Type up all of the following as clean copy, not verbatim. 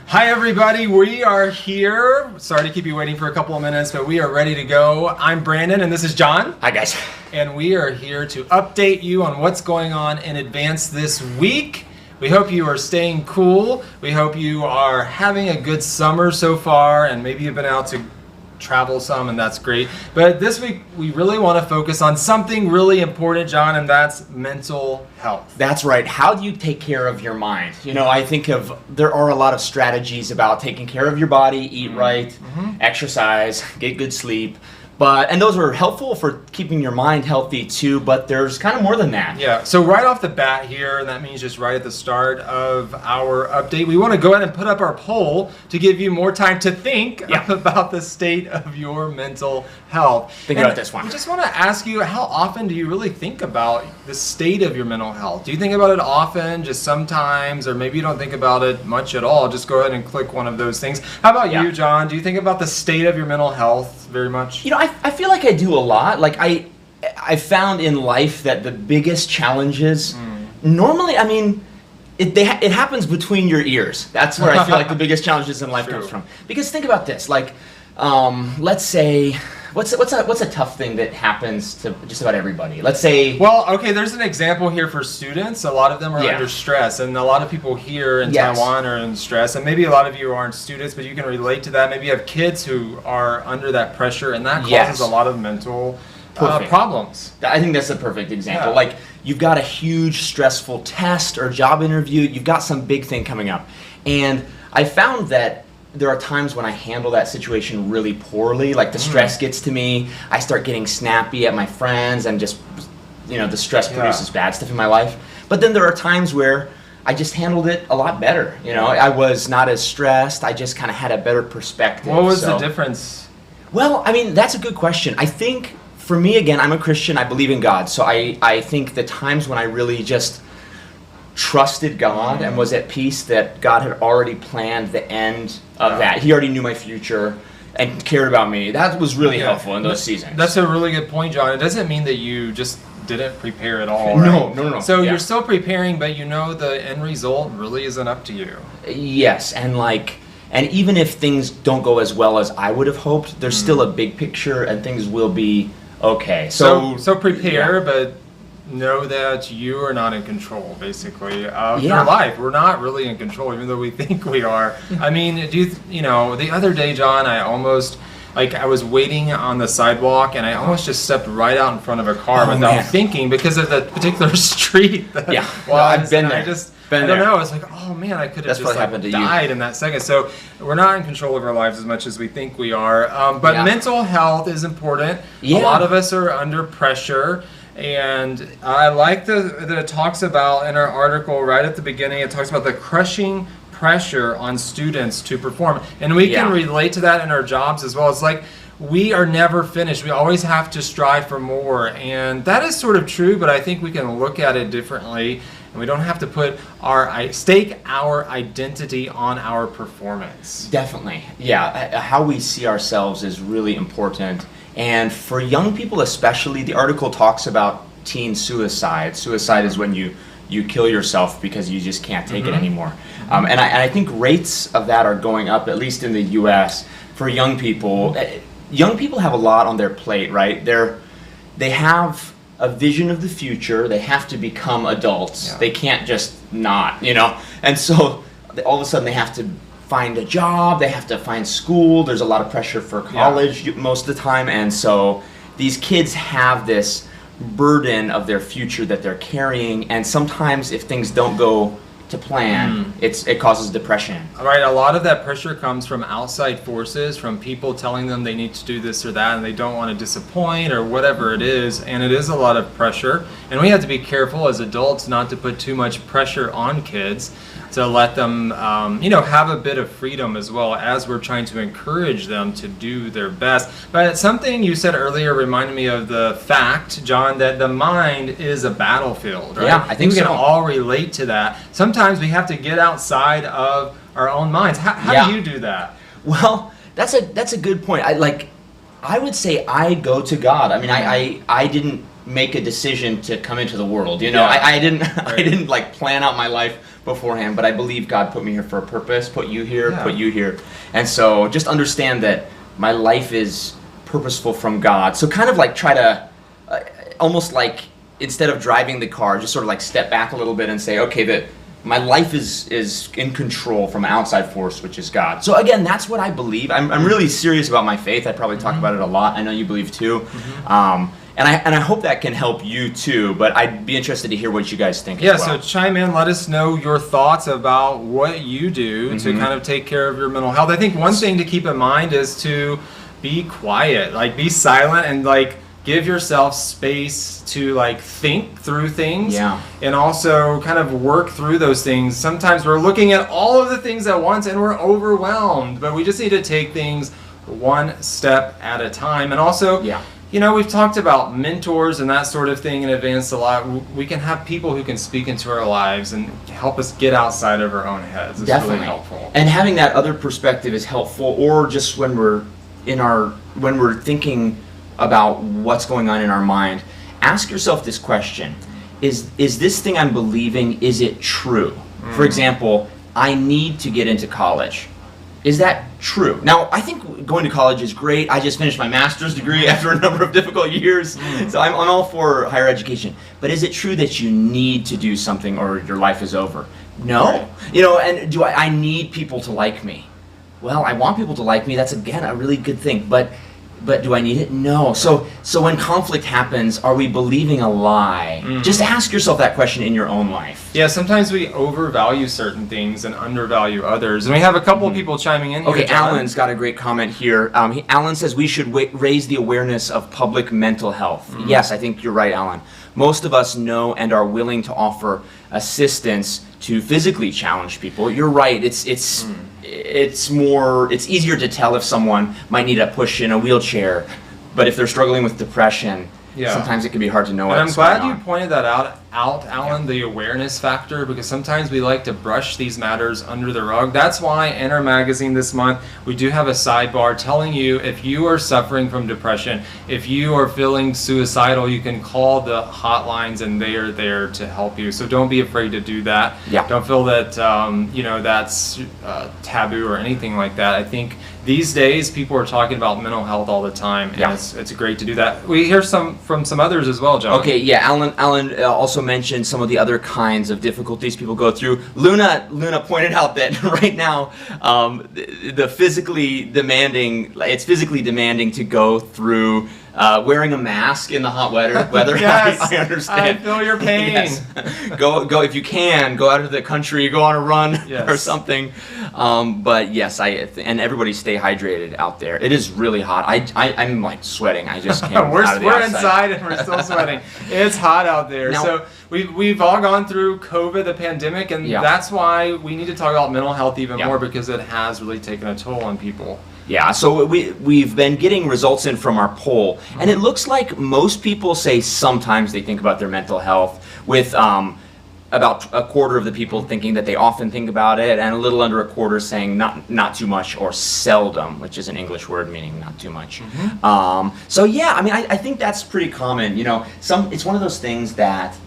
Hi everybody, we are here. Sorry to keep you waiting for a couple of minutes, but we are ready to go. I'm Brandon and this is John. Hi guys. And we are here to update you on what's going on in advance this week. We hope you are staying cool. We hope you are having a good summer so far, and maybe you've been out to travel some, and that's great. But this week we really want to focus on something really important, John, and that's mental health. That's right. How do you take care of your mind? You know, I think there are a lot of strategies about taking care of your body, eat right, exercise, get good sleep. And those are helpful for keeping your mind healthy too, but there's kind of more than that. Yeah, so right off the bat here, and that means just right at the start of our update, we want to go ahead and put up our poll to give you more time to think about the state of your mental health. Think about this one. We just want to ask you, how often do you really think about the state of your mental health? Do you think about it often, just sometimes, or maybe you don't think about it much at all? Just go ahead and click one of those things. How about you, John? Do you think about the state of your mental health very much? You know, I feel like I do a lot. Like I found in life that the biggest challenges, normally, I mean, it happens between your ears. That's where I feel like the biggest challenges in life comes from. Because think about this, like, let's say, what's a tough thing that happens to just about everybody? Let's say... Well, okay, there's an example here for students. A lot of them are under stress, and a lot of people here in Taiwan are in stress, and maybe a lot of you aren't students, but you can relate to that. Maybe you have kids who are under that pressure, and that causes a lot of mental problems. I think that's a perfect example. Like, you've got a huge stressful test or job interview, you've got some big thing coming up, and I found that there are times when I handle that situation really poorly, like the stress gets to me, I start getting snappy at my friends, and just, you know, the stress produces bad stuff in my life. But then there are times where I just handled it a lot better, you know, I was not as stressed, I just kind of had a better perspective. What was the difference? Well, I mean, that's a good question. I think, for me, again, I'm a Christian, I believe in God, so I think the times when I really just trusted God and was at peace that God had already planned the end of that. He already knew my future and cared about me. That was really helpful in those seasons. That's a really good point, John. It doesn't mean that you just didn't prepare at all, right? No. So you're still preparing, but you know the end result really isn't up to you. Yes, and even if things don't go as well as I would have hoped, there's still a big picture and things will be okay. So prepare, but know that you are not in control, basically, of your life. We're not really in control, even though we think we are. I mean, you know, the other day, John, I was waiting on the sidewalk, and I almost just stepped right out in front of a car without thinking, because of the particular street. I've been there. I don't know. It's like, oh man, I could have just died in that second. So we're not in control of our lives as much as we think we are. But mental health is important. A lot of us are under pressure. And I like that it talks about in our article right at the beginning, it talks about the crushing pressure on students to perform. And we can relate to that in our jobs as well. It's like we are never finished. We always have to strive for more. And that is sort of true, but I think we can look at it differently. And we don't have to stake our identity on our performance. Definitely. Yeah, how we see ourselves is really important. And for young people especially, the article talks about teen suicide. Suicide is when you kill yourself because you just can't take it anymore. And I think rates of that are going up, at least in the US, for young people. Young people have a lot on their plate, right? They have a vision of the future. They have to become adults. They can't just not, you know? And so all of a sudden they have to find a job, they have to find school, there's a lot of pressure for college most of the time, and so these kids have this burden of their future that they're carrying, and sometimes if things don't go to plan, it causes depression. Right, a lot of that pressure comes from outside forces, from people telling them they need to do this or that, and they don't want to disappoint or whatever it is, and it is a lot of pressure, and we have to be careful as adults not to put too much pressure on kids, to let them have a bit of freedom as well, as we're trying to encourage them to do their best. But something you said earlier reminded me of the fact, John, that the mind is a battlefield, right? Yeah, I think we can all relate to that. Sometimes we have to get outside of our own minds. How do you do that? Well, that's a good point. I would say I go to God. I mean, I didn't make a decision to come into the world. You know, I didn't like plan out my life beforehand, but I believe God put me here for a purpose, put you here, put you here. And so just understand that my life is purposeful from God. So kind of like try to, almost like instead of driving the car, just sort of like step back a little bit and say, okay, my life is in control from an outside force, which is God. So again, that's what I believe. I'm really serious about my faith. I probably talk about it a lot. I know you believe too. And I hope that can help you too, but I'd be interested to hear what you guys think as well. So chime in, let us know your thoughts about what you do to kind of take care of your mental health. I think one thing to keep in mind is to be quiet, like be silent and like give yourself space to like think through things and also kind of work through those things. Sometimes we're looking at all of the things at once and we're overwhelmed, but we just need to take things one step at a time. And also, you know, we've talked about mentors and that sort of thing in advance a lot. We can have people who can speak into our lives and help us get outside of our own heads. It's really helpful. And having that other perspective is helpful, or just when we're thinking about what's going on in our mind, ask yourself this question. Is this thing I'm believing, is it true? For example, I need to get into college. Is that true? Now, I think going to college is great. I just finished my master's degree after a number of difficult years, so I'm all for higher education. But is it true that you need to do something or your life is over? No. You know, and do I need people to like me? Well, I want people to like me. That's, again, a really good thing. But do I need it? No. So when conflict happens, are we believing a lie? Just ask yourself that question in your own life. Yeah, sometimes we overvalue certain things and undervalue others. And we have a couple of people chiming in here. Okay, Alan's got a great comment here. Alan says we should raise the awareness of public mental health. Yes, I think you're right, Alan. Most of us know and are willing to offer assistance to physically challenged people. You're right. It's easier to tell if someone might need a push in a wheelchair, but if they're struggling with depression, sometimes it can be hard to know what's going on. And I'm glad you pointed that out, Alan, the awareness factor, because sometimes we like to brush these matters under the rug. That's why in our magazine this month, we do have a sidebar telling you if you are suffering from depression, if you are feeling suicidal, you can call the hotlines and they are there to help you. So don't be afraid to do that. Don't feel that that's taboo or anything like that. I think these days people are talking about mental health all the time, and it's great to do that. We hear from some others as well, John. Okay, Alan also mentioned some of the other kinds of difficulties people go through. Luna pointed out that right now it's physically demanding to go through wearing a mask in the hot weather. Yes, I understand. I feel your pain. Yes. Go if you can, go out into the country, go on a run or something. But yes, and everybody stay hydrated out there. It is really hot. I'm like sweating. I just can't. We're inside and we're still sweating. It's hot out there. Now, so we've all gone through COVID, the pandemic, and that's why we need to talk about mental health even more, because it has really taken a toll on people. Yeah, so we've been getting results in from our poll, and it looks like most people say sometimes they think about their mental health, with about a quarter of the people thinking that they often think about it, and a little under a quarter saying not too much or seldom, which is an English word meaning not too much. So yeah, I mean, I think that's pretty common. You know, it's one of those things that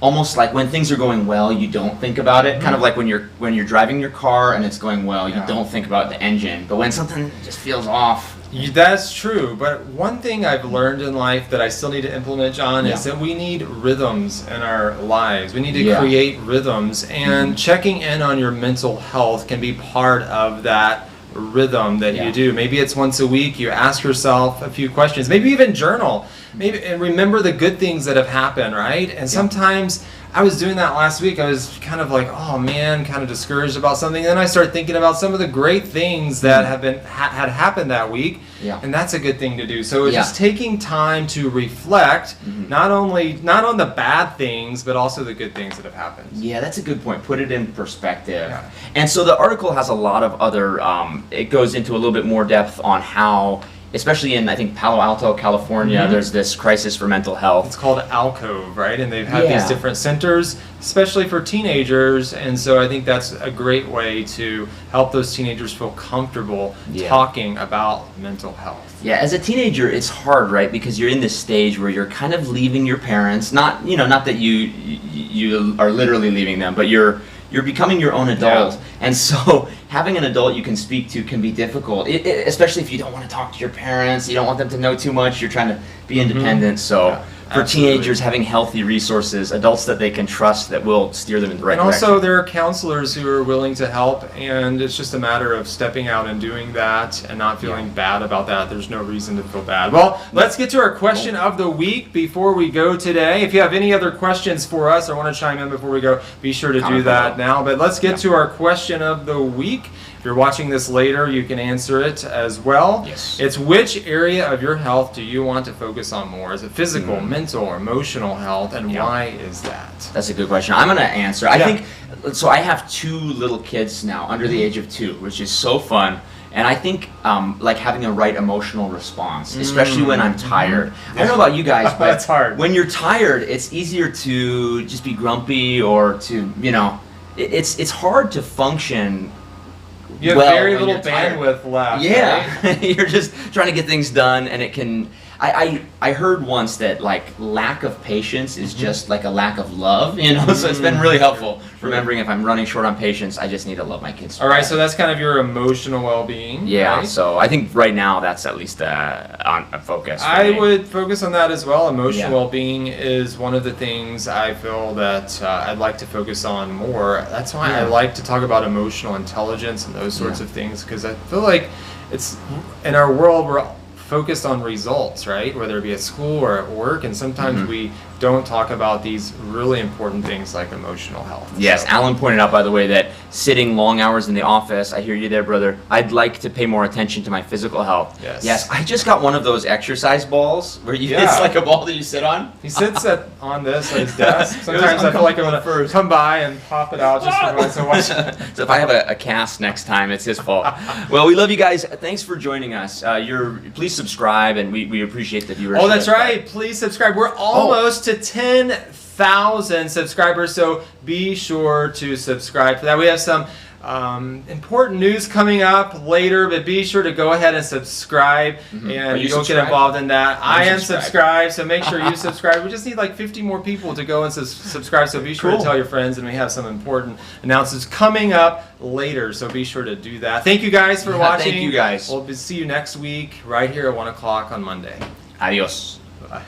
almost like when things are going well, you don't think about it. Kind of like when you're driving your car and it's going well, you don't think about the engine. But when something just feels off. That's true. But one thing I've learned in life that I still need to implement, John, is that we need rhythms in our lives. We need to create rhythms, and checking in on your mental health can be part of that rhythm that you do. Maybe it's once a week, you ask yourself a few questions, maybe even journal, and remember the good things that have happened, right? And sometimes I was doing that last week. I was kind of like, oh man, kind of discouraged about something. Then I started thinking about some of the great things that had happened that week, and that's a good thing to do. So it's just taking time to reflect, not on the bad things, but also the good things that have happened. Yeah, that's a good point. Put it in perspective. And so the article has a lot of other, it goes into a little bit more depth on how especially in, I think, Palo Alto, California, there's this crisis for mental health. It's called Alcove, right? And they've had these different centers, especially for teenagers. And so I think that's a great way to help those teenagers feel comfortable talking about mental health. Yeah, as a teenager, it's hard, right? Because you're in this stage where you're kind of leaving your parents. Not that you are literally leaving them, but you're becoming your own adult. And so having an adult you can speak to can be difficult, especially if you don't want to talk to your parents, you don't want them to know too much, you're trying to be independent. So for teenagers, having healthy resources, adults that they can trust that will steer them in the right direction. And also there are counselors who are willing to help, and it's just a matter of stepping out and doing that and not feeling bad about that. There's no reason to feel bad. Well, let's get to our question of the week before we go today. If you have any other questions for us or want to chime in before we go, be sure to do that now. But let's get to our question of the week. If you're watching this later, you can answer it as well. Yes. It's which area of your health do you want to focus on more? Is it physical, mental, or emotional health, and why is that? That's a good question. I'm going to answer. I think, so I have 2 little kids now, under the age of 2, which is so fun. And I think like having a right emotional response, especially when I'm tired. I don't know about you guys, but that's hard. When you're tired, it's easier to just be grumpy or to, it's hard to function. You have very little bandwidth left. Yeah, right? You're just trying to get things done, and it can. I heard once that like lack of patience is just like a lack of love, So it's been really helpful remembering if I'm running short on patience, I just need to love my kids. All right, so that's kind of your emotional well-being. Yeah, right? So I think right now that's at least on a focus. I would focus on that as well. Emotional well-being is one of the things I feel that I'd like to focus on more. That's why I like to talk about emotional intelligence and those sorts of things, because I feel like it's in our world we're focused on results, right? Whether it be at school or at work, and sometimes we don't talk about these really important things like emotional health. Yes, so. Alan pointed out, by the way, that sitting long hours in the office, I hear you there, brother, I'd like to pay more attention to my physical health. Yes, I just got one of those exercise balls where it's like a ball that you sit on. He sits on this at his desk. Sometimes I feel like I want to come by and pop it out just for once in a while. So if I have a cast next time, it's his fault. Well, we love you guys. Thanks for joining us. Please subscribe, and we appreciate the viewership. Oh, that's right. Please subscribe. We're almost to 10,000 subscribers, so be sure to subscribe for that. We have some important news coming up later, but be sure to go ahead and subscribe, and you'll get involved in that. I am subscribed, so make sure you subscribe. We just need like 50 more people to go and subscribe, so be sure to tell your friends, and we have some important announcements coming up later, so be sure to do that. Thank you guys for watching. Thank you guys. We'll see you next week right here at 1 o'clock on Monday. Adios. Bye.